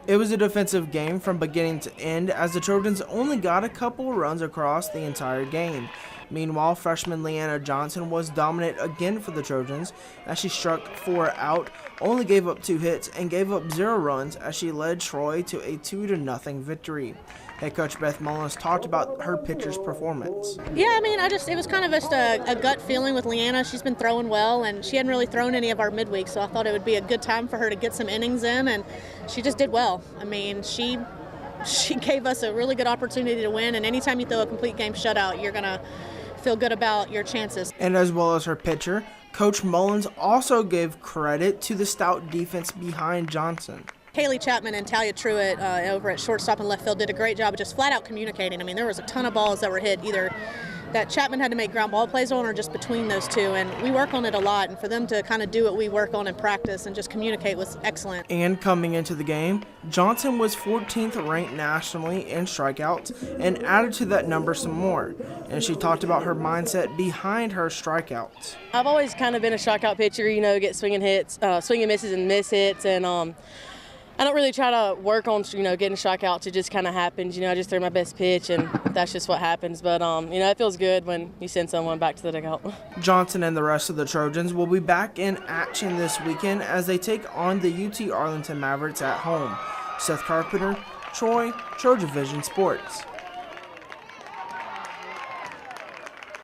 It was a defensive game from beginning to end as the Trojans only got a couple runs across the entire game. Meanwhile, freshman Leanna Johnson was dominant again for the Trojans as she struck 4 out, only gave up 2 hits, and gave up 0 runs as she led Troy to a 2-0 victory. Head coach Beth Mullins talked about her pitcher's performance. Yeah, I mean, it was kind of just a gut feeling with Leanna. She's been throwing well, and she hadn't really thrown any of our midweeks, so I thought it would be a good time for her to get some innings in, and she just did well. I mean, she gave us a really good opportunity to win, and anytime you throw a complete game shutout, you're going to feel good about your chances. And as well as her pitcher, Coach Mullins also gave credit to the stout defense behind Johnson. Haley Chapman and Talia Truitt over at shortstop and left field did a great job of just flat out communicating. I mean, there was a ton of balls that were hit either that Chapman had to make ground ball plays on or just between those two, and we work on it a lot, and for them to kind of do what we work on in practice and just communicate was excellent. And coming into the game, Johnson was 14th ranked nationally in strikeouts and added to that number some more, and she talked about her mindset behind her strikeouts. I've always kind of been a strikeout pitcher, get swinging hits, swinging misses and miss hits, and I don't really try to work on, getting strikeouts. It just kind of happens. I just throw my best pitch, and that's just what happens. But, it feels good when you send someone back to the dugout. Johnson and the rest of the Trojans will be back in action this weekend as they take on the UT Arlington Mavericks at home. Seth Carpenter, Troy, TrojanVision Sports.